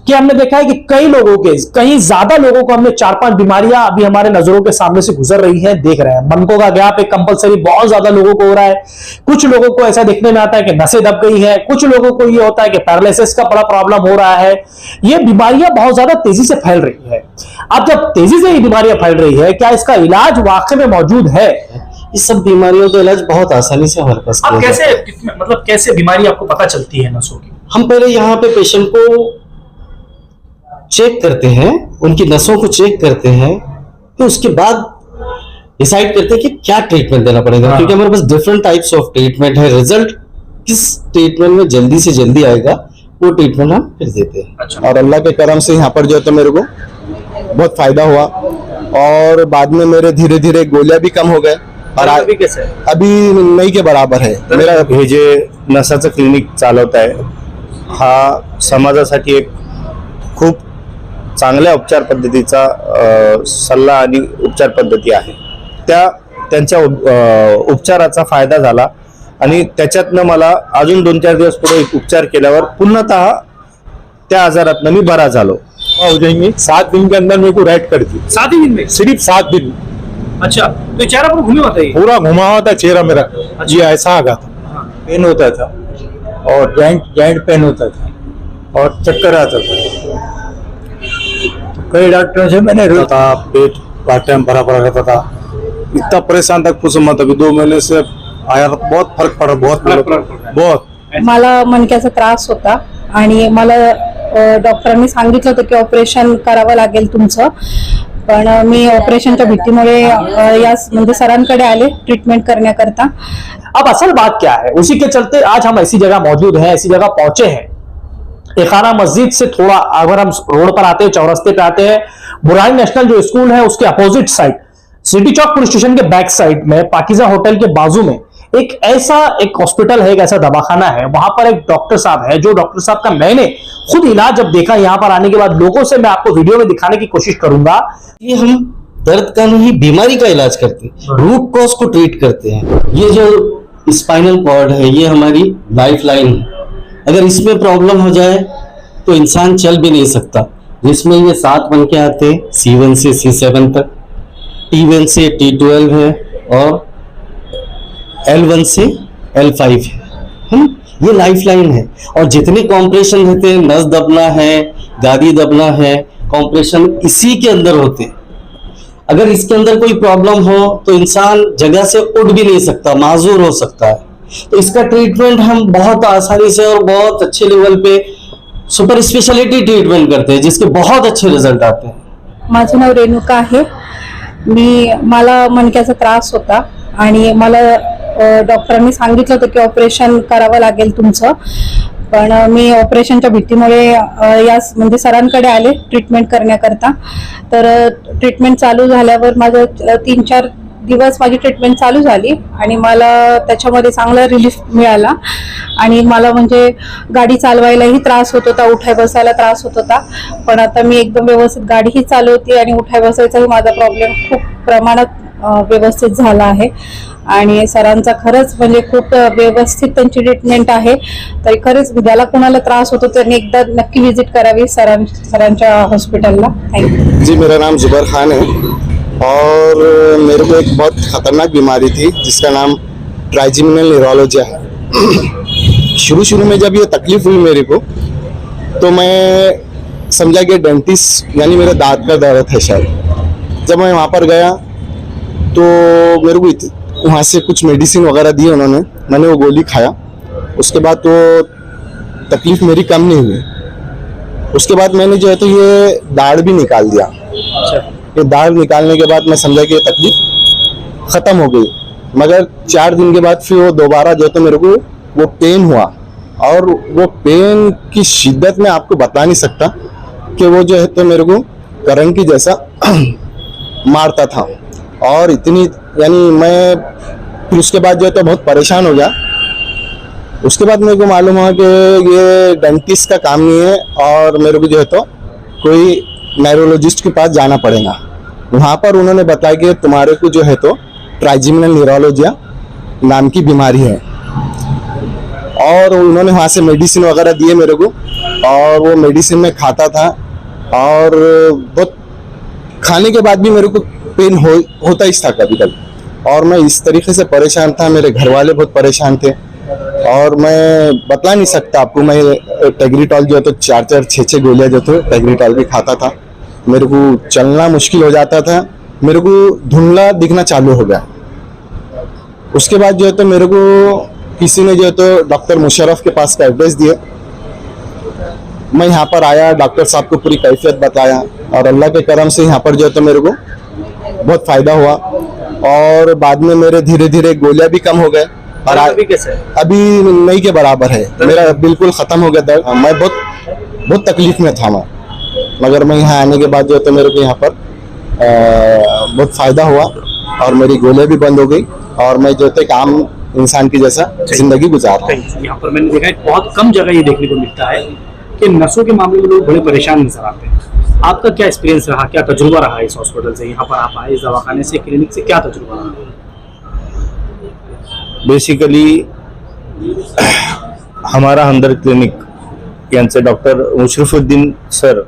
कि हमने देखा है कि कई लोगों के, कहीं ज्यादा लोगों को हमने 4-5 बीमारियां अभी हमारे नजरों के सामने से गुजर रही हैं, देख रहे हैं। मनकों का गैप एक कंपलसरी बहुत ज्यादा लोगों को हो रहा है। कुछ लोगों को ऐसा देखने में आता है कि नसें दब गई है, कुछ लोगों को यह होता है कि पैरालिसिस का बड़ा प्रॉब्लम हो रहा है। ये बीमारियां बहुत ज्यादा तेजी से फैल रही है। अब जब तेजी से ये बीमारियां फैल रही है, क्या इसका इलाज वाकई में मौजूद है? इस सब बीमारियों का इलाज बहुत आसानी से हमारे पास अब कैसे, मतलब कैसे बीमारी आपको पता चलती है नसों की? हम पहले यहाँ पे पेशेंट को चेक करते हैं, उनकी नसों को चेक करते हैं, तो उसके बाद डिसाइड करते हैं कि क्या ट्रीटमेंट देना पड़ेगा। क्योंकि हमारे पास डिफरेंट टाइप्स ऑफ ट्रीटमेंट है। रिजल्ट किस ट्रीटमेंट में जल्दी से जल्दी आएगा वो ट्रीटमेंट हम फिर देते हैं। अच्छा। और अल्लाह के करम से यहाँ पर जो है तो मेरे को बहुत फायदा हुआ और बाद में मेरे धीरे धीरे गोलियां भी कम हो गए और अभी कैसे? अभी नहीं के बराबर है मेरा। हे जे नसाचं क्लिनिक चालवत आहे हा समाजासाठी एक खूप चांगल्या उपचार पद्धतीचा सल्ला आणि उपचार पद्धती आहे। त्यांच्या उपचाराचा फायदा झाला आणि त्याच्यातनं मला अजून 2-4 दिवस पुढे उपचार केल्यावर पुन्हातः त्या आजारातनं मी बरा झालो। हो जाएंगे 7 दिन के अंदर मेरे को राइट कर दी। 7 ही दिन में? सिर्फ 7 दिन। अच्छा, तो चेहरा पूरा घूमे होता है? पूरा घुमा हुआ था चेहरा मेरा। ये ऐसा आ गया था, पेन होता था और जॉइंट पेन होता था और चक्कर आता था। कई डॉक्टरों से मैंने था, पेट का टाइम भरा भरा रहता था, इतना परेशान था कुछ मत। अभी 2 महीने से आया तो बहुत फर्क पड़ा, बहुत। मला मणक्याचा त्रास होता आणि मला डॉक्टरांनी सांगितलं होतं की ऑपरेशन करावं लागेल तुमचं, पण मी ऑपरेशनच्या भीतीमुळे या म्हणजे सरांकडे आले ट्रीटमेंट करण्याकरता। अब असल बात क्या है, उसी के चलते आज हम ऐसी जगह मौजूद हैं, ऐसी जगह पहुंचे हैं। खाना मस्जिद से थोड़ा अगर हम रोड पर आते हैं, चौरस्ते पे आते हैं, बुरहान नेशनल जो स्कूल है उसके अपोजिट साइड, सिटी चौक पुलिस स्टेशन के बैक साइड में, पाकिजा होटल के बाजू में एक हॉस्पिटल है, एक ऐसा दवाखाना है। वहां पर एक डॉक्टर साहब है, जो डॉक्टर साहब का मैंने खुद इलाज जब देखा यहाँ पर आने के बाद, लोगों से मैं आपको वीडियो में दिखाने की कोशिश करूंगा। ये हम दर्द का नहीं, बीमारी का इलाज करते हैं, रूट कॉज को ट्रीट करते हैं। ये जो स्पाइनल कॉर्ड है ये हमारी लाइफ लाइन है। अगर इसमें प्रॉब्लम हो जाए तो इंसान चल भी नहीं सकता। जिसमें ये 7 बन के आते हैं, C1 से C7 तक, T1 से T12 है और L1 से L5 है। ये लाइफ लाइन है। और जितने कॉम्प्रेशन रहते हैं, नस दबना है, गादी दबना है, कॉम्प्रेशन इसी के अंदर होते हैं। अगर इसके अंदर कोई प्रॉब्लम हो तो इंसान जगह से उठ भी नहीं सकता, माजूर हो सकता है। तो इसका ट्रीटमेंट हम बहुत आसानी से और बहुत अच्छे लेवल पे सुपर स्पेशलिटी ट्रीटमेंट करते हैं, जिसके बहुत अच्छे रिजल्ट आते हैं। माझं नाव रेणुका आहे। मला मणक्याचा त्रास होता आणि मला डॉक्टरांनी सांगितलं होतं की ऑपरेशन करावं लागेल तुमचं, पण मी ऑपरेशनच्या भीतीमुळे या म्हणजे सरांकडे आले ट्रीटमेंट करण्याकरता। तर ट्रीटमेंट चालू झाल्यावर माझं 3-4 दिवस माझी ट्रीटमेंट चालू झाली आणि मला त्याच्यामध्ये चांगला रिलीफ मिळाला आणि मला म्हणजे गाडी चालवायलाही त्रास होत होता, उठाय बसायला त्रास होत होता, पण आता मी एकदम व्यवस्थित गाडीही चालवते आणि उठाय बसायचाही माझा प्रॉब्लेम खूप प्रमाणात व्यवस्थित झाला आहे आणि सरांचा खरंच म्हणजे खूप व्यवस्थित त्यांची ट्रीटमेंट आहे। तरी खरंच ज्याला कोणाला त्रास होतो त्यांनी एकदा नक्की विजिट करावी सरांच्या हॉस्पिटलला। थँक्यू जी। मेरा नाम जुबर खान है और मेरे को एक बहुत खतरनाक बीमारी थी जिसका नाम ट्राइजेमिनल न्यूरोलॉजिया है। शुरू में जब ये तकलीफ हुई मेरे को तो मैं समझा कि डेंटिस्ट यानी मेरे दांत का दर्द है शायद। जब मैं वहाँ पर गया तो मेरे को वहाँ से कुछ मेडिसिन वगैरह दी उन्होंने, मैंने वो गोली खाया। उसके बाद तो तकलीफ मेरी कम नहीं हुई। उसके बाद मैंने जो है तो ये दाढ़ भी निकाल दिया। ये दाढ़ निकालने के बाद मैं समझा कि ये तकलीफ ख़त्म हो गई। मगर 4 दिन के बाद फिर वो दोबारा जो है तो मेरे को वो पेन हुआ और वो पेन की शिद्दत में आपको बता नहीं सकता कि वो जो है तो मेरे को करंट की जैसा मारता था। और इतनी यानी मैं फिर उसके बाद जो है तो बहुत परेशान हो गया। उसके बाद मेरे को मालूम हुआ कि ये डेंटिस्ट का काम नहीं है और मेरे को जो है तो कोई न्यूरोलॉजिस्ट के पास जाना पड़ेगा। वहाँ पर उन्होंने बताया कि तुम्हारे को जो है तो ट्राइजेमिनल न्यूरोलॉजिया नाम की बीमारी है और उन्होंने वहाँ से मेडिसिन वगैरह दिए मेरे को, और वो मेडिसिन में खाता था, और बहुत खाने के बाद भी मेरे को पेन होता ही था कभी कभी, और मैं इस तरीके से परेशान था। मेरे घर वाले बहुत परेशान थे, और मैं बता नहीं सकता आपको। मैं टेग्रिटॉल जो है तो 4-4, 6-6 गोलियां जो थे टेग्रिटॉल की खाता था। मेरे को चलना मुश्किल हो जाता था, मेरे को धुंधला दिखना चालू हो गया। उसके बाद जो है तो मेरे को किसी ने जो है तो डॉक्टर मुशर्रफ के पास का एड्रेस दिया। मैं यहाँ पर आया, डॉक्टर साहब को पूरी कैफियत बताया, और अल्लाह के करम से यहाँ पर जो है तो मेरे को बहुत फायदा हुआ, और बाद में मेरे धीरे धीरे गोलियां भी कम हो गए, और अभी कैसे है? अभी नहीं के बराबर है, मेरा बिल्कुल खत्म हो गया दर्द। मैं बहुत तकलीफ में था मैं, मगर मैं यहाँ आने के बाद जो है तो मेरे को यहाँ पर बहुत फायदा हुआ, और मेरी गोलियां भी बंद हो गई, और मैं जो है एक आम इंसान की जैसा जिंदगी गुजार रहा हूँ। यहाँ पर मैंने देखा है बहुत कम जगह ये देखने को मिलता है कि नसों के मामले में लोग बड़े परेशान नजर आते हैं। आपका क्या एक्सपीरियंस रहा, क्या तजुर्बा रहा इस हॉस्पिटल से? यहाँ पर आप आए, इस दवाखाने से, क्लिनिक से, क्या तजुर्बा रहा? बेसिकली हमारा हमदर्द क्लिनिक यांचे डॉक्टर मुशरफुद्दीन सर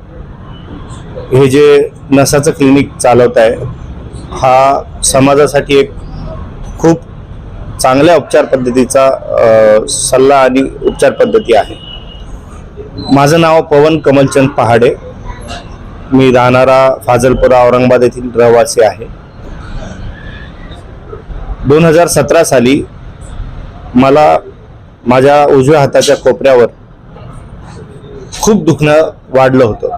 हे जे नसाचं क्लिनिक चालवत आहे, हा समाजासाठी एक खूप चांगल्या उपचार पद्धतीचा सल्ला आणि उपचार पद्धती आहे. माझं नाव पवन कमलचंद पहाडे, मी राहणारा फाजलपुरा औरंगाबाद येथील रहिवासी आहे. 2017 साली मला माझ्या उजव्या हाताच्या कोपऱ्यावर खूप दुखणं वाढलं होतं.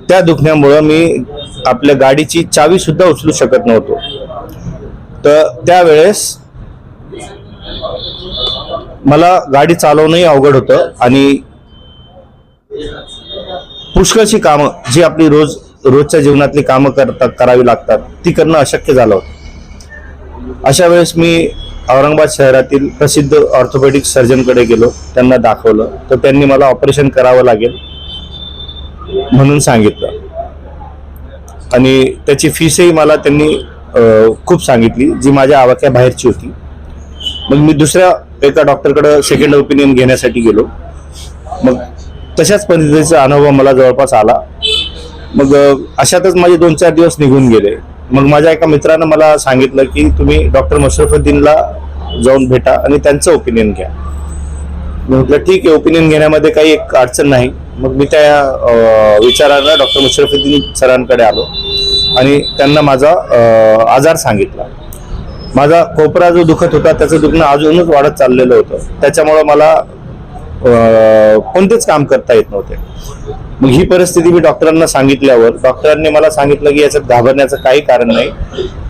त्या दुखण्यामुळं मी आपल्या गाडीची चावी सुद्धा उचलू शकत नव्हतो. तर त्यावेळेस मला गाडी चालवणंही अवघड होतं, आणि पुष्कळशी कामं जी आपली रोजच्या जीवनातली कामं करावी लागतात ती करणं अशक्य झालं होतं. अशा वेळेस मी औरंगाबाद शहरातील प्रसिद्ध ऑर्थोपेडिक सर्जनकडे गेलो, त्यांना दाखवलं, तर त्यांनी मला ऑपरेशन करावं लागेल म्हणून सांगितलं, आणि त्याची फीसही मला त्यांनी खूप सांगितली, जी माझ्या आवाक्याबाहेरची होती. मग मी दुसऱ्या एका डॉक्टरकडे सेकंड ओपिनियन घेण्यासाठी गेलो. मग तशाच पद्धतीचा अनुभव मला जवळपास आला. मग अशातच माझे 2-4 दिवस निघून गेले. मग माझ्या एका मित्रानं मला सांगितलं की तुम्ही डॉक्टर मुशरफुद्दीनला जाऊन भेटा आणि त्यांचं ओपिनियन घ्या. म्हटलं ठीक आहे, ओपिनियन घेण्यामध्ये काही एक अडचण नाही. मग मी त्या विचारानं डॉक्टर मुशरफुद्दीन सरांकडे आलो आणि त्यांना माझा आजार सांगितला. माझा कोपरा जो दुखत होता त्याचं दुखणं अजूनच वाढत चाललेलं होतं. त्याच्यामुळे मला कोणतेच काम करता येत नव्हते. मग ही परिस्थिती मी डॉक्टरांना सांगितल्यावर डॉक्टरांनी मला सांगितलं की याच्यात घाबरण्याचं काही कारण नाही,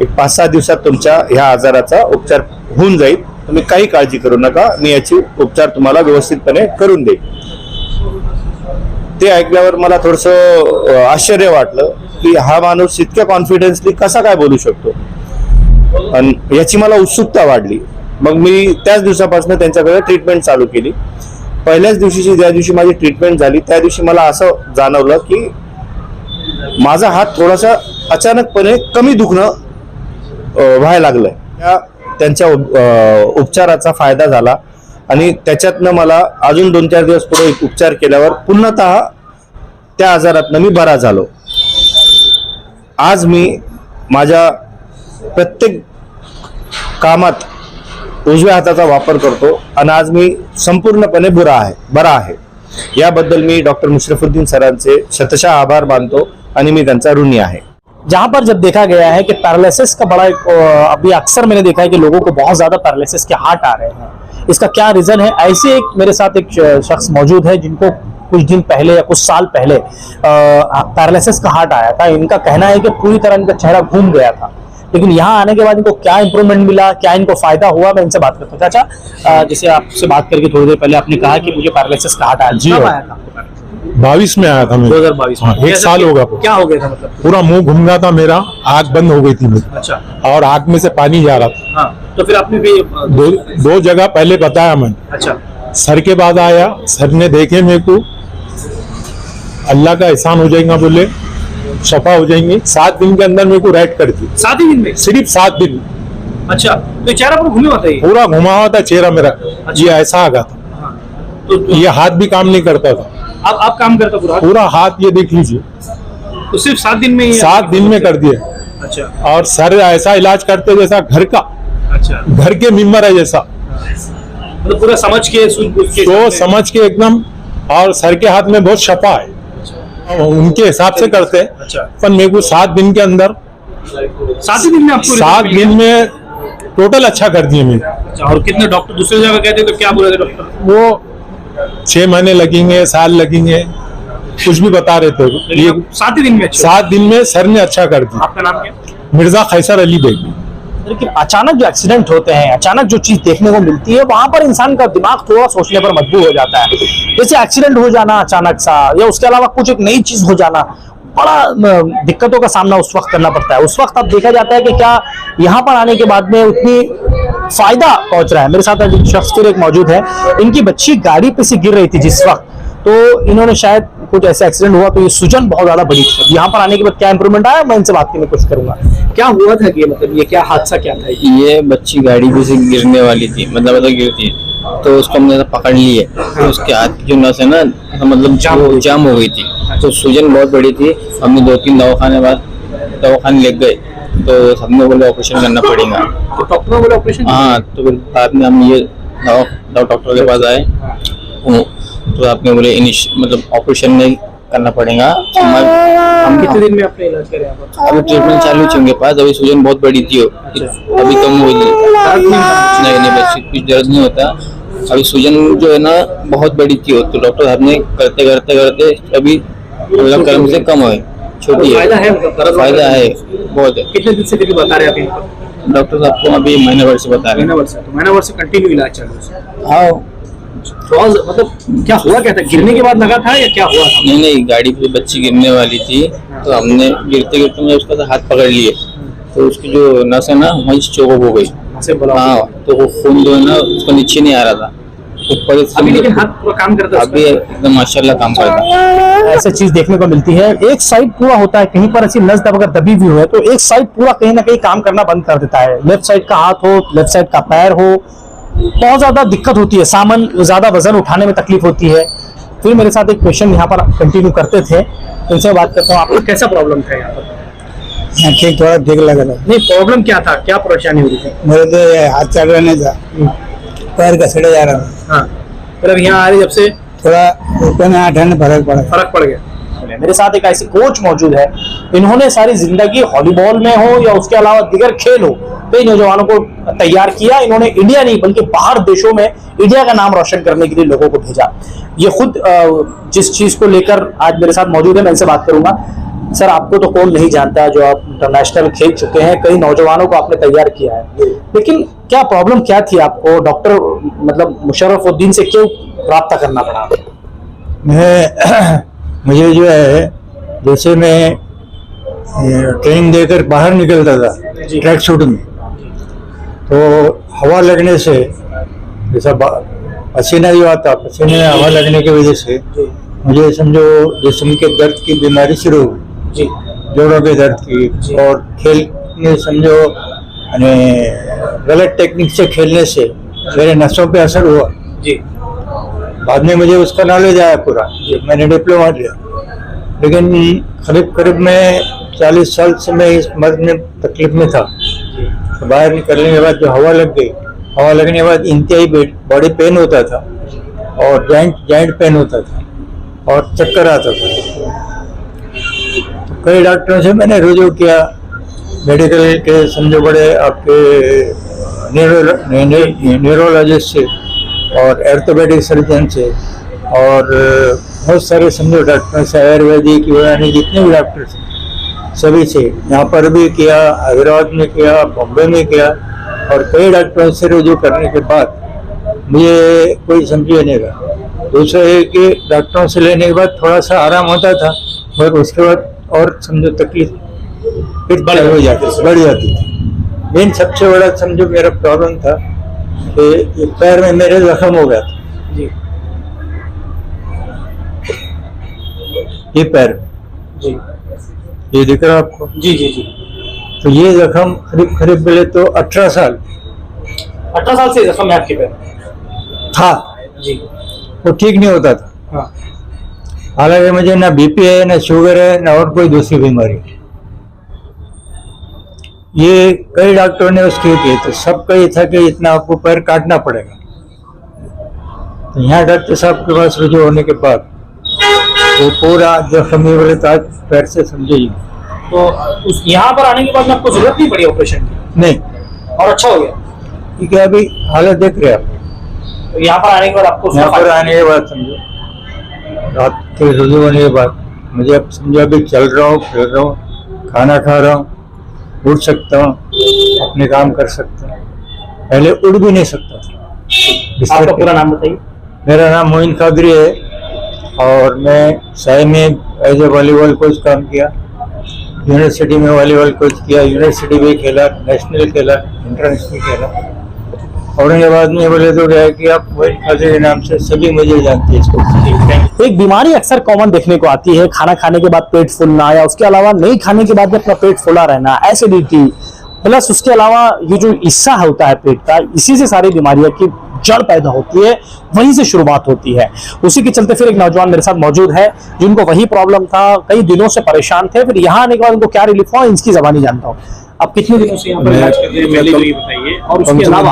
एक 5-6 दिवसात तुमच्या ह्या आजाराचा उपचार होऊन जाईल, तुम्ही काही काळजी करू नका, मी याची उपचार तुम्हाला व्यवस्थितपणे करून देईन. ते ऐकल्यावर मला थोडंसं आश्चर्य वाटलं की हा माणूस इतक्या कॉन्फिडन्सली कसा काय बोलू शकतो, आणि याची मला उत्सुकता वाढली. मग मी त्याच दिवसापासून त्यांच्याकडे ट्रीटमेंट चालू केली. पहिल्याच दिवशी ज्या दिवशी माझी ट्रीटमेंट झाली त्या दिवशी मला असं जाणवलं की माझा हात थोडासा अचानकपणे कमी दुखणं व्हायला लागलंय. त्यांच्या उपचाराचा फायदा झाला, आणि त्याच्यातनं मला अजून 2-4 दिवस पुढे उपचार केल्यावर पुन्हातः त्या आजारातनं मी बरा झालो. आज मी माझ्या प्रत्येक कामात उजव्या हाताचा वापर करतो, आणि आज मी संपूर्णपणे बरा आहे. याबद्दल मी डॉक्टर मुशरफुद्दीन सरांचे शतशः आभार मानतो, आणि मी त्यांचा ऋणी आहे. जहां पर जब देखा गया है कि पैरालिसिस का बड़ा अभी अक्सर मैंने देखा है कि लोगों को बहुत ज्यादा पैरालिसिस के हार्ट आ रहे हैं, इसका क्या रीजन है? ऐसे एक मेरे साथ एक शख्स मौजूद है जिनको कुछ दिन पहले या कुछ साल पहले पैरालिसिस का हार्ट आया था. इनका कहना है कि पूरी तरह इनका चेहरा घूम गया था, लेकिन यहाँ आने के बाद इनको क्या इंप्रूवमेंट मिला, क्या इनको फायदा हुआ, मैं इनसे बात करता हूँ. चाचा, जैसे आपसे बात करके थोड़ी देर पहले आपने कहा कि मुझे पैरालिसिस का हार्ट आया, कब आया था? 22 में आया था मैं. 2022 में. हाँ, 1 साल होगा. क्या हो गया था? मतलब पूरा मुंह घूम गया था मेरा, आंख बंद हो गई थी मेरी, अच्छा, और आंख में से पानी जा रहा था. हाँ, तो फिर आपने भी दो जगह पहले बताया मैंने. अच्छा, सर के बाद आया, सर ने देखे मेरे को, अल्लाह का एहसान हो जाएगा बोले, शफा हो जाएंगे. 7 दिन के अंदर मेरे को राइट कर दी. 7 ही दिन में? सिर्फ 7 दिन. अच्छा, तो चेहरा पर घूमे होता है पूरा घुमा हुआ था चेहरा मेरा, ये ऐसा आ गया था, तो ये हाथ भी काम नहीं करता था, आप काम करता पूरा? पूरा हाथ ये देख लीजिए, तो सिर्फ 7 दिन में ही? 7 दिन में कर दिया। अच्छा और सर ऐसा इलाज करते जैसा घर का, अच्छा, घर के मेंबर है जैसा, मतलब पूरा समझ के सूझ बूझ के तो समझ के एकदम। और सर के हाथ में बहुत शफा है, उनके हिसाब से करते हैं। अच्छा, पर मेरे को 7 दिन के अंदर, 7 ही दिन में आपको 7 result मिल दिन में टोटल अच्छा कर दिए मैंने। गया? अच्छा, और कितने डॉक्टर दूसरी जगह कहते तो क्या बोले थे डॉक्टर? वो 6 महीने लगेंगे, साल लगेंगे, कुछ भी बता रहे थे। लेकिन ये आप 7 ही दिन में? 7 दिन में सर ने अच्छा कर दिया। आपका नाम क्या? मिर्जा खैसर अली बेग। लेकिन अचानक जो एक्सीडेंट होते हैं, अचानक जो चीज देखने को मिलती है, वहां पर इंसान का दिमाग थोड़ा सोचने पर मजबूर हो जाता है। जैसे एक्सीडेंट हो जाना अचानक सा, या उसके अलावा कुछ एक नई चीज हो जाना, बड़ा दिक्कतों का सामना उस वक्त करना पड़ता है। उस वक्त अब देखा जाता है कि क्या यहाँ पर आने के बाद में उतनी फायदा पहुंच रहा है। मेरे साथ एक शख्स फिर एक मौजूद है, इनकी बच्ची गाड़ी पे से गिर रही थी जिस वक्त, तो इन्होंने शायद कुछ ऐसा एक्सीडेंट हुआ तो ये सूजन बहुत ज्यादा बड़ी थी। यहाँ पर आने के बाद क्या इंप्रूवमेंट आया, मैं इनसे बात करने की कोशिश करूंगा। क्या हुआ था कि मतलब ये क्या हादसा क्या था? ये बच्ची गाड़ी पे से गिरने वाली थी, मतलब गिरती है, तो उसको हमने पकड़ लिए, तो उसके हाथ की जो नस है ना, मतलब जाम हो गई थी, तो सूजन बहुत बड़ी थी। हमने 2-3 दवाखाने ले गए, तो सबने बोले ऑपरेशन करना पड़ेगा। तो डॉक्टर बोले ऑपरेशन? हाँ, तो फिर बाद में हम ये डॉक्टर के पास आए, तो आपने बोले मतलब ऑपरेशन नहीं करना पड़ेगा। हम कितने दिन में अपने इलाज करें? अभी ट्रीटमेंट चालू थी उनके पास, अभी सूजन बहुत बड़ी थी, अभी कम हुई। नहीं बस कुछ दर्द नहीं होता, अभी सूजन जो है ना बहुत बड़ी थी, तो डॉक्टर साहब ने करते अभी मतलब कर्म से कम है, छोटी है। फायदा है बहुत है। कितने दिन से बता रहे हैं आप? डॉक्टर साहब को अभी महीने भर से बता रहे हैं। महीना भर से कंटिन्यू इलाज चालू है? हाँ, मतलब क्या हुआ, क्या था? गिरने के बाद लगा था या क्या हुआ था? नहीं, गाड़ी पे बच्ची गिरने वाली थी, तो हमने गिरते मैं उसका हाथ पकड़ लिए, तो उसकी जो नस है ना वहीं चोक हो गई। हाँ, तो वो खून जो है ना उसको नीचे नहीं आ रहा था, ऊपर। अभी लेकिन हाथ पूरा काम करता है? अभी एकदम माशाल्लाह काम करता है। ऐसा चीज देखने को मिलती है, एक साइड पूरा होता है, कहीं पर ऐसी नस अगर दबी हुई है तो एक साइड पूरा कहीं ना कहीं काम करना बंद कर देता है। लेफ्ट साइड का हाथ हो, लेफ्ट साइड का पैर हो, बहुत ज्यादा दिक्कत होती है, सामान ज्यादा वजन उठाने में तकलीफ होती है। फिर मेरे साथ एक पेशेंट यहाँ पर कंटिन्यू करते थे, उनसे बात करता हूँ। आपको कैसा प्रॉब्लम था यहाँ पर? ठीक, थोड़ा ठीक लगा था। नहीं, प्रॉब्लम क्या था, क्या परेशानी हो रही थी? मेरे तो ये हाथ चल रहा नहीं था, पैर घसड़े जा रहा था। हाँ, फिर अब यहाँ आ रही जब से थोड़ा ऊपर में हाथ में फर्क पड़ गया। मेरे साथ एक ऐसे कोच मौजूद है, इन्होंने सारी जिंदगी वॉलीबॉल में हो या उसके अलावा दिगर खेल हो, कई नौजवानों को तैयार किया। इन्होंने इंडिया नहीं बल्कि बाहर देशों में इंडिया का नाम रोशन करने के लिए लोगों को भेजा। ये खुद जिस चीज को लेकर आज मेरे साथ मौजूद है, मैं इनसे बात करूंगा। सर, आपको तो कौन नहीं जानता, जो आप इंटरनेशनल खेल चुके हैं, कई नौजवानों को आपने तैयार किया है, लेकिन क्या प्रॉब्लम क्या थी आपको? डॉक्टर मतलब मुशर्रफुद्दीन से क्यों रब्ता करना पड़ा? मुझे जो है, जैसे मैं ट्रेनिंग देकर बाहर निकलता था ट्रैक सूट में, तो हवा लगने से जैसा पसीना जो आता, पसीने में हवा लगने की वजह से मुझे समझो जिस्म के दर्द की बीमारी शुरू हुई, जोड़ों के दर्द की। और खेल में समझो गलत टेक्निक से खेलने से मेरे नसों पे असर हुआ। बाद में मुझे उसका नॉलेज आया पूरा, मैंने डिप्लोमा लिया, लेकिन करीब मैं 40 साल से मैं इस मर्ज में तकलीफ में था। तो बाहर निकलने के बाद जो हवा लग गई, हवा लगने के बाद इंतहाई बॉडी पेन होता था और जॉइंट पेन होता था और चक्कर आता था। तो कई डॉक्टरों से मैंने रुजू किया, मेडिकल के समझो बड़े आपके न्यूरोलॉजिस्ट से और ऑर्थोपेडिक सर्जन से और बहुत सारे समझो डॉक्टर से, आयुर्वेदिक यूनानी जितने भी डॉक्टर थे सभी से, यहाँ पर भी किया, हैदराबाद में किया, बॉम्बे में किया, और कई डॉक्टरों से रुजू करने के बाद मुझे कोई समझे नहीं रहा। दूसरा है कि डॉक्टरों से लेने के बाद थोड़ा सा आराम होता था, मगर उसके बाद और समझो तकलीफ फिर बढ़ जाती थी। मेन सबसे बड़ा समझो मेरा प्रॉब्लम था कि ये पैर में मेरे जख्म हो गया था, ये पैर, ये दिख रहा आपको? जी। तो तो ये जख्म करीब बोले तो 18 साल 18 साल से जख्म है आपके पैर था, जी। वो ठीक नहीं होता था। हाँ। हालांकि मुझे ना बीपी है, ना शुगर है, ना और कोई दूसरी बीमारी। ये कई डॉक्टरों ने उसके किए तो सबका ये था कि इतना आपको पैर काटना पड़ेगा। तो यहाँ डॉक्टर साहब के पास रुजू होने के बाद वो पूरा जख्म ये बोले तो आज पैर से समझे ही तो यहाँ पर आने के बाद में आपको जरूरत नहीं पड़ी ऑपरेशन की नहीं। और अच्छा हो गया? क्योंकि अभी हालत देख रहे हैं आप। तो यहाँ पर आने के बाद आपको यहाँ पर आने के बाद समझो, रात के रुजू होने के बाद मुझे अब समझो अभी चल रहा हूँ, फिर रहा हूँ, खाना खा रहा हूँ, उठ सकता हूँ, अपने काम कर सकता हूँ। पहले उठ भी नहीं सकता था। आपका पूरा नाम बताइए। मेरा नाम मोइन कादरी है और मैं साय में एज ए वॉलीबॉल कोच काम किया, यूनिवर्सिटी में वॉलीबॉल कोच किया, यूनिवर्सिटी भी खेला, नेशनल खेला, इंटरनेशनल खेला। औरंगाबाद में बोले तो क्या है कि आप मोइन कादरी के नाम से सभी मुझे जानते हैं इसको। एक बीमारी अक्सर कॉमन देखने को आती है, खाना खाने के बाद पेट फूलना या उसके अलावा नहीं खाने के बाद में अपना पेट फूला रहना, एसिडिटी, प्लस उसके अलावा ये जो हिस्सा होता है पेट का, इसी से सारी बीमारियों की जड़ पैदा होती है, वहीं से शुरुआत होती है। उसी के चलते फिर एक नौजवान मेरे साथ मौजूद है जिनको वही प्रॉब्लम था, कई दिनों से परेशान थे, फिर यहाँ आने के बाद उनको क्या रिलीफ हुआ इसकी जबानी जानता हूँ। आप कितने दिनों से यहाँ पर इलाज कर रहे हैं, पहले तो ये बताइए, और उसके अलावा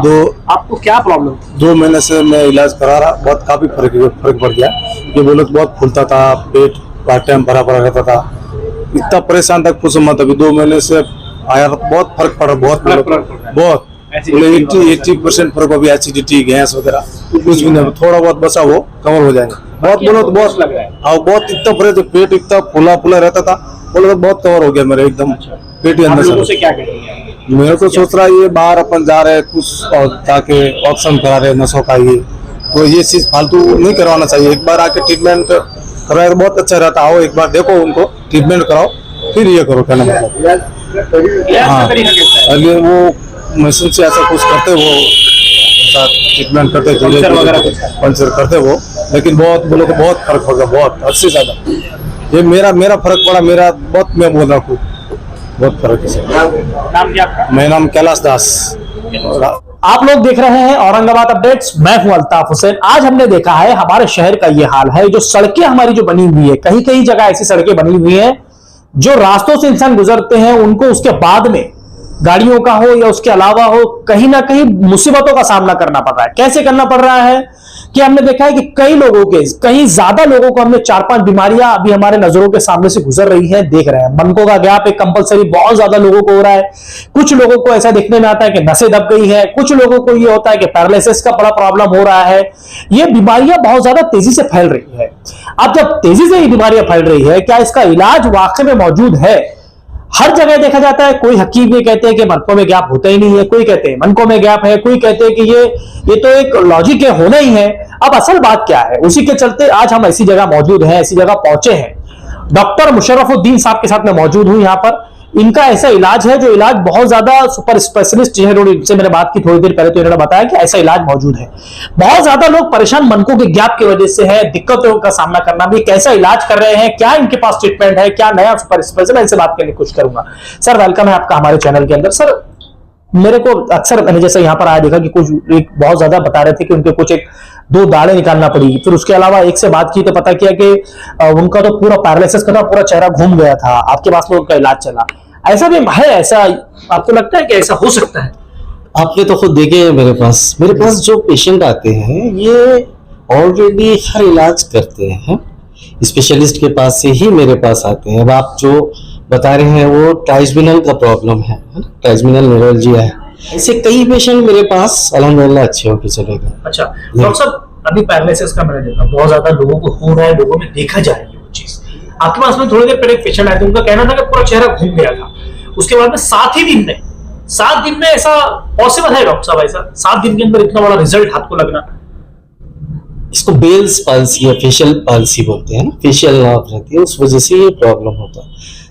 आपको क्या प्रॉब्लम थी? 2 महीने से मैं इलाज करा रहा, बहुत काफी फर्क पड़ गया। ये बोले तो बहुत फूलता था, पेट हर टाइम भरा भरा रहता था, इतना परेशान तक पूछो मत। अभी 2 महीने से आया तो बहुत फर्क पड़ा, बहुत 80% फर्क। अभी एसिडिटी, गैस वगैरह कुछ भी नहीं, थोड़ा बहुत बचा वो कवर हो जाएगा। बहुत बोलो तो बहुत लग रहा है, और बहुत इतना फर्क, पेट इतना फूला रहता था, बोलो तो बहुत कवर हो गया मेरे एकदम पेट के अंदर से। क्या करेंगे? मेरे को सोच रहा है ये बाहर अपन जा रहे कुछ और जाके ऑप्शन करा रहे नसों का, ये तो ये चीज फालतू नहीं करवाना चाहिए। एक बार आके ट्रीटमेंट करवाए तो बहुत अच्छा रहता। आओ एक बार देखो उनको, ट्रीटमेंट कराओ, फिर ये करो, कहना मतलब। हाँ, अगर वो मशीन से ऐसा कुछ करते, वो ट्रीटमेंट करते, पंचर करते वो, लेकिन बहुत बोलो तो बहुत फर्क होगा, बहुत हद से ज्यादा। ये मेरा फर्क पड़ा, मेरा बहुत, मैं बोल रहा हूँ बहुत फर्क है। नाम क्या आपका? मेरा नाम कैलाश दास। आप लोग देख रहे हैं औरंगाबाद अपडेट्स, मैं हूं अल्ताफ हुसैन। आज हमने देखा है हमारे शहर का ये हाल है, जो सड़कें हमारी जो बनी हुई है, कहीं कहीं जगह ऐसी सड़कें बनी हुई हैं जो रास्तों से इंसान गुजरते हैं, उनको उसके बाद में गाड़ियों का हो या उसके अलावा हो, कहीं ना कहीं मुसीबतों का सामना करना पड़ रहा है। कैसे करना पड़ रहा है कि हमने देखा है कि कई लोगों के, कहीं ज्यादा लोगों को, हमने 4-5 बीमारियां अभी हमारे नजरों के सामने से गुजर रही हैं, देख रहे हैं। मनकों का गैप एक कंपलसरी बहुत ज्यादा लोगों को हो रहा है। कुछ लोगों को ऐसा देखने में आता है कि नसें दब गई है, कुछ लोगों को ये होता है कि पैरालिसिस का बड़ा प्रॉब्लम हो रहा है। ये बीमारियां बहुत ज्यादा तेजी से फैल रही है। अब जब तेजी से ये बीमारियां फैल रही है, क्या इसका इलाज वाकई में मौजूद है? हर जगह देखा जाता है, कोई हकीम ये कहते हैं कि मनकों में गैप होता ही नहीं है, कोई कहते हैं मनकों में गैप है, कोई कहते हैं कि ये तो एक लॉजिक है, होना ही है। अब असल बात क्या है? उसी के चलते आज हम ऐसी जगह मौजूद हैं, ऐसी जगह पहुंचे हैं। डॉक्टर मुशर्रफुद्दीन साहब के साथ मैं मौजूद हूं यहाँ पर। इनका ऐसा इलाज है जो इलाज बहुत ज्यादा सुपर स्पेशलिस्ट है, इनसे मैंने बात की थोड़ी देर पहले, तो इन्होंने बताया कि ऐसा इलाज मौजूद है। बहुत ज्यादा लोग परेशान मनकों के गैप की वजह से है, दिक्कतों का सामना करना भी। कैसा इलाज कर रहे हैं, क्या इनके पास ट्रीटमेंट है, क्या नया सुपर स्पेशल, मैं इनसे बात करने की कोशिश करूंगा। सर वेलकम है आपका हमारे चैनल के अंदर। सर मेरे को अक्सर, मैंने जैसे यहाँ पर आया देखा कि कुछ एक बहुत ज्यादा बता रहे थे कि उनके कुछ 2 दाढ़ें निकालना पड़ी, फिर उसके अलावा एक से बात की तो पता किया कि उनका तो पूरा पैरालिसिस का था, पूरा चेहरा घूम गया था। आपके पास में उनका इलाज चला, ऐसा भी है? ऐसा आपको लगता है कि ऐसा हो सकता है? आपने तो खुद देखे हैं मेरे पास जो पेशेंट आते हैं, ये ऑलरेडी हर इलाज करते हैं, स्पेशलिस्ट के पास से ही मेरे पास आते हैं। अब आप जो बता रहे हैं वो ट्राइजमिनल का प्रॉब्लम है, ट्राइजमिनल न्यूरोलजिया है। ऐसे कई पेशेंट मेरे पास अल्हम्दुलिल्लाह अच्छे होकर चले गए। अच्छा डॉक्टर साहब, अभी पैरालिसिस का मैंने देखा बहुत ज्यादा लोगों को हो रहा है, लोगों में देखा जा रही है वो चीज। आपके पास में थोड़ी देर पहले एक पेशेंट आया था, उनका कहना था कि पूरा चेहरा घूम गया था। उसके बाद में 7 दिन में ऐसा पॉसिबल है डॉक्टर साहब? ऐसा 7 दिन के अंदर इतना बड़ा रिजल्ट हाथ को लगना? इसको बेल्स पाल्सी या फेशियल पाल्सी बोलते हैं ना, फेशियल नर्व रहती है, उस वजह से ये प्रॉब्लम होता है।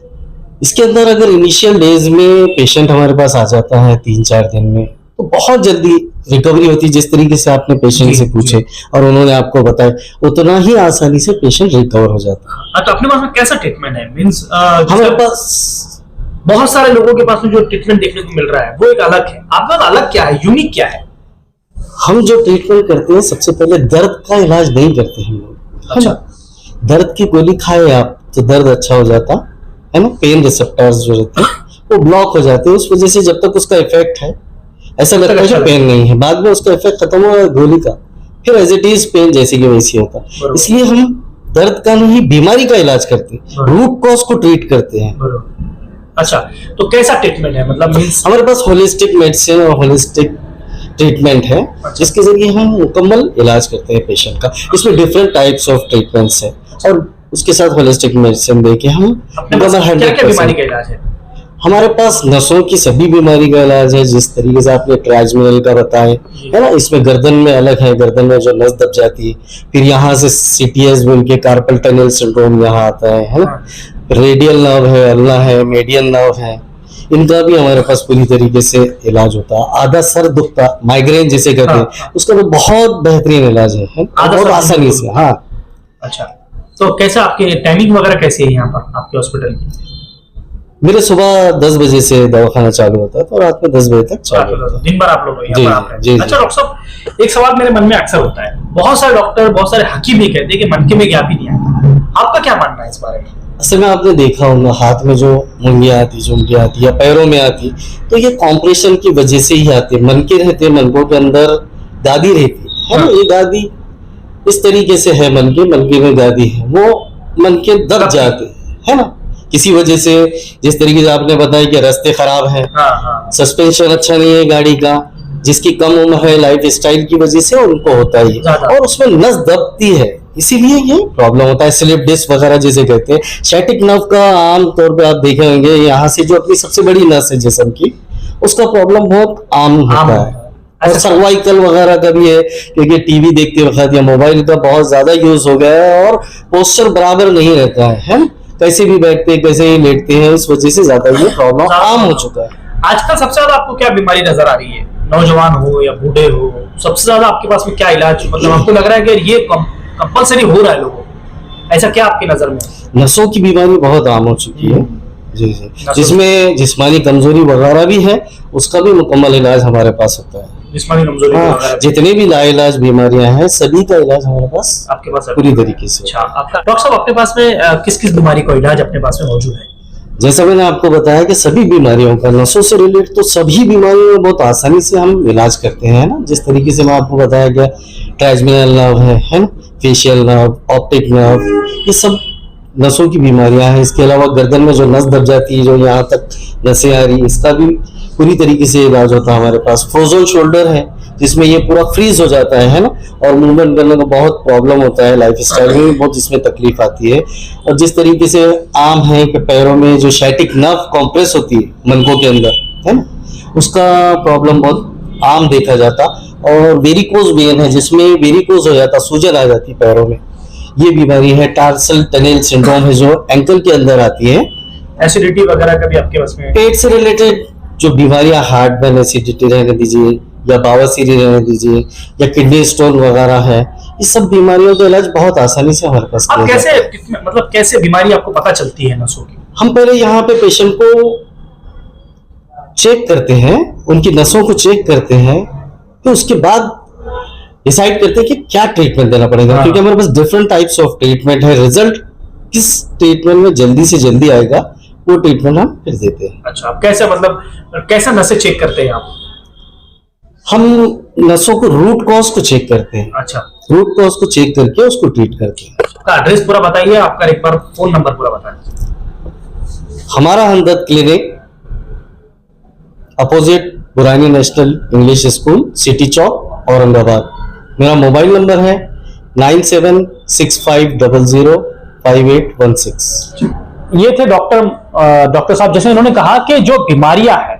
इसके अंदर अगर इनिशियल डेज में पेशेंट हमारे पास आ जाता है 3-4 दिन में, तो बहुत जल्दी रिकवरी होती है। जिस तरीके से आपने पेशेंट से पूछे और उन्होंने आपको बताया, उतना ही आसानी से पेशेंट रिकवर हो जाता है। तो अपने पास में कैसा ट्रीटमेंट है? मींस हमारे पास बहुत सारे लोगों के पास में जो ट्रीटमेंट देखने को मिल रहा है वो एक अलग है, आपका अलग क्या है, यूनिक क्या है? हम जो ट्रीटमेंट करते हैं सबसे पहले दर्द का इलाज नहीं करते हम लोग। अच्छा। दर्द की गोली खाए आप तो दर्द अच्छा हो जाता है ना, पेन रिसेप्टर्स जो रहते हैं वो ब्लॉक हो जाते हैं, उस वजह से जब तक उसका इफेक्ट है ऐसा लगता है कि पेन नहीं है, बाद में उसका इफेक्ट खत्म हुआ गोली का, फिर एज इट इज पेन जैसे कि वैसी होता। इसलिए हम दर्द का नहीं बीमारी का इलाज करते हैं, रूट कॉज को ट्रीट करते हैं। अच्छा, तो कैसा ट्रीटमेंट है, मतलब हमारे पास होलिस्टिक मेडिसिन और होलिस्टिक ट्रीटमेंट है जिसके जरिए हम मुकम्मल इलाज करते हैं पेशेंट का। इसमें डिफरेंट टाइप्स ऑफ ट्रीटमेंट्स है और उसके साथ होलिस्टिक मेडिसिन देके हम क्या बीमारी का इलाज है? हमारे पास नसों की सभी बीमारी का इलाज है, जिस तरीके से आपने ट्राइजमिनल का बताया है ना, इसमें गर्दन में अलग है, गर्दन में जो नस दब जाती है, फिर यहाँ से सीटीएस बोल के कार्पल टनल सिंड्रोम यहाँ आता है ना, रेडियल नर्व है, अल्ना है, मेडियन नर्व है, इनका भी हमारे पास पूरी तरीके से इलाज होता है। आधा सर दुखता माइग्रेन जिसे कहते हैं उसका तो बहुत बेहतरीन इलाज है, बहुत आसानी से। हाँ। अच्छा, तो कैसा आपकी टाइमिंग वगैरह कैसी है यहाँ पर आपके हॉस्पिटल की? मेरे सुबह 10 बजे से दवाखाना चालू होता है तो रात में 10 बजे तक चालू होता है। दिन भर आप लोग यहाँ पर जी। अच्छा डॉक्टर साहब, एक सवाल मेरे मन में अक्सर होता है, बहुत सारे डॉक्टर, बहुत सारे हकीम भी कहते हैं कि मनके में गैप ही नहीं आता, आपका क्या मानना है इस बारे में? असल में आपने देखा होगा हाथ में जो मुंगियां आती, झुमकियां आती या पैरों में आती, तो ये कॉम्प्रेशन की वजह से ही आती है। मनके रहते, मनकों के अंदर गादी रहती है ना, ये गादी इस तरीके से है, मनके में गादी है, वो मनके दब जाते है ना किसी वजह से, जिस तरीके से आपने बताया कि रास्ते खराब है, सस्पेंशन अच्छा नहीं है गाड़ी का, जिसकी कम उम्र है लाइफ स्टाइल की वजह से उनको होता है और उसमें नस दबती है, इसीलिए ये प्रॉब्लम होता है। स्लिप डिस्क वगैरह जिसे कहते हैं। सैटिक नर्व का आम तौर पे आप देखे होंगे, यहाँ से जो अपनी सबसे बड़ी नस है जिस्म की, उसका प्रॉब्लम बहुत आम होता है। और सर्वाइकल वगैरह का भी है, क्योंकि टीवी देखते वक्त या मोबाइल का बहुत ज्यादा यूज हो गया है और पोस्चर बराबर नहीं रहता है, कैसे भी बैठते हैं कैसे ही लेटते हैं, इस वजह से ज्यादा ये प्रॉब्लम आम हो चुका है। आजकल सबसे ज्यादा आपको क्या बीमारी नजर आ रही है, नौजवान हो या बूढ़े हो, सबसे ज्यादा आपके पास में क्या इलाज, मतलब आपको लग रहा है कि ये कंपलसरी हो रहा है लोगों, ऐसा क्या आपकी नजर में? नसों की बीमारी बहुत आम हो चुकी है जी, जिसमें जिस्मानी कमजोरी वगैरह भी है, उसका भी मुकम्मल इलाज हमारे पास होता है। जिस्मानी कमजोरी वगैरह जितने भी लाइलाज बीमारियां हैं सभी का इलाज हमारे पास आपके पास पूरी तरीके से। अच्छा, आपका डॉक्टर साहब अपने पास में किस किस बीमारी का इलाज अपने पास में मौजूद है? जैसा मैंने आपको बताया कि सभी बीमारियों का, नसों से रिलेटेड तो सभी बीमारियों में बहुत आसानी से हम इलाज करते हैं ना, जिस तरीके से मैं आपको बताया गया ट्राइजमिनल नर्व है ना, फेशियल नर्व, ऑप्टिक नर्व, ये सब नसों की बीमारियां हैं। इसके अलावा गर्दन में जो नस दब जाती है, जो यहाँ तक नसें आ रही, इसका भी पूरी तरीके से इलाज होता है हमारे पास। फ्रोजन शोल्डर है जिसमें ये पूरा फ्रीज हो जाता है ना, और मूवमेंट करने का बहुत प्रॉब्लम होता है, लाइफ स्टाइल में भी बहुत इसमें तकलीफ आती है। और जिस तरीके से आम है कि पैरों में जो सैटिक नर्व कॉम्प्रेस होती है मनकों के अंदर है ना, उसका प्रॉब्लम बहुत आम देखा जाता। और वेरिकोज वेन है जिसमें वेरिकोज हो जाता, सूजन आ जाती पैरों में, ये बीमारी है। टार्सल टनल सिंड्रोम है जो एंकल के अंदर आती है। एसिडिटी वगैरह का भी आपके पास में? पेट से रिलेटेड जो बीमारियां, हार्ट में एसिडिटी रहने दीजिए या बावासीरी रहने दीजिए या किडनी स्टोन वगैरह है, ये सब बीमारियों का इलाज बहुत आसानी से हमारे पास किया जाता है। मतलब कैसे बीमारी आपको पता चलती है नसों की? हम पहले यहाँ पे पेशेंट को चेक करते हैं, उनकी नसों को चेक करते हैं, तो उसके बाद डिसाइड करते हैं कि क्या ट्रीटमेंट देना पड़ेगा। क्योंकि हमारे पास डिफरेंट टाइप्स ऑफ ट्रीटमेंट है, रिजल्ट किस ट्रीटमेंट में जल्दी से जल्दी आएगा वो ट्रीटमेंट हम फिर देते हैं। अच्छा, आप कैसे, मतलब कैसा नसें चेक करते हैं आप? हम नसों को रूट कॉज को चेक करते हैं। अच्छा, रूट कॉज को चेक करके उसको ट्रीट करते हैं। आपका एड्रेस पूरा बताइए, आपका एक बार फोन नंबर पूरा बताइए। हमारा Hamdard clinic opposite Burani National English School, City Chowk, Aurangabad. मेरा मोबाइल नंबर है 9765005816। ये थे डॉक्टर साहब। जैसे इन्होंने कहा कि जो बीमारियां हैं,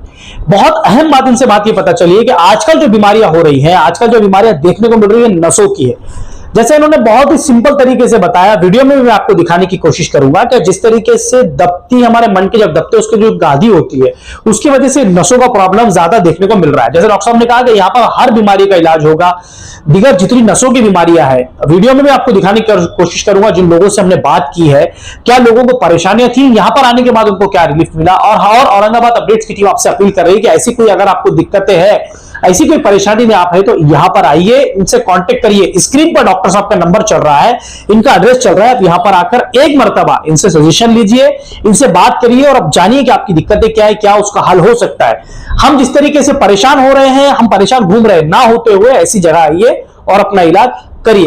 बहुत अहम बात इनसे बात ये पता चली है कि आजकल जो बीमारियां हो रही हैं, आजकल जो बीमारियां देखने को मिल रही है नसों की है। जैसे इन्होंने बहुत ही सिंपल तरीके से बताया, वीडियो में भी मैं आपको दिखाने की कोशिश करूंगा कि जिस तरीके से दबती हमारे मन के जब दबते उसकी जो गादी होती है उसकी वजह से नसों का प्रॉब्लम ज्यादा देखने को मिल रहा है। जैसे डॉक्टर साहब ने कहा कि यहाँ पर हर बीमारी का इलाज होगा, दिगर जितनी नसों की बीमारियां हैं वीडियो में भी आपको दिखाने की कोशिश करूंगा। जिन लोगों से हमने बात की है, क्या लोगों को परेशानियां थी, यहां पर आने के बाद उनको क्या रिलीफ मिला। और औरंगाबाद अपडेट्स की टीम आपसे अपील कर रही है कि ऐसी कोई अगर आपको दिक्कतें हैं, ऐसी कोई परेशानी में आप है तो यहां पर आइए, इनसे कांटेक्ट करिए। स्क्रीन पर डॉक्टर साहब का नंबर चल रहा है, इनका एड्रेस चल रहा है। आप यहां पर आकर एक मर्तबा इनसे सजेशन लीजिए, इनसे बात करिए और अब जानिए कि आपकी दिक्कतें क्या है, क्या उसका हल हो सकता है। हम जिस तरीके से परेशान हो रहे हैं, हम परेशान घूम रहे हैं, ना होते हुए ऐसी जगह आइए और अपना इलाज करिए।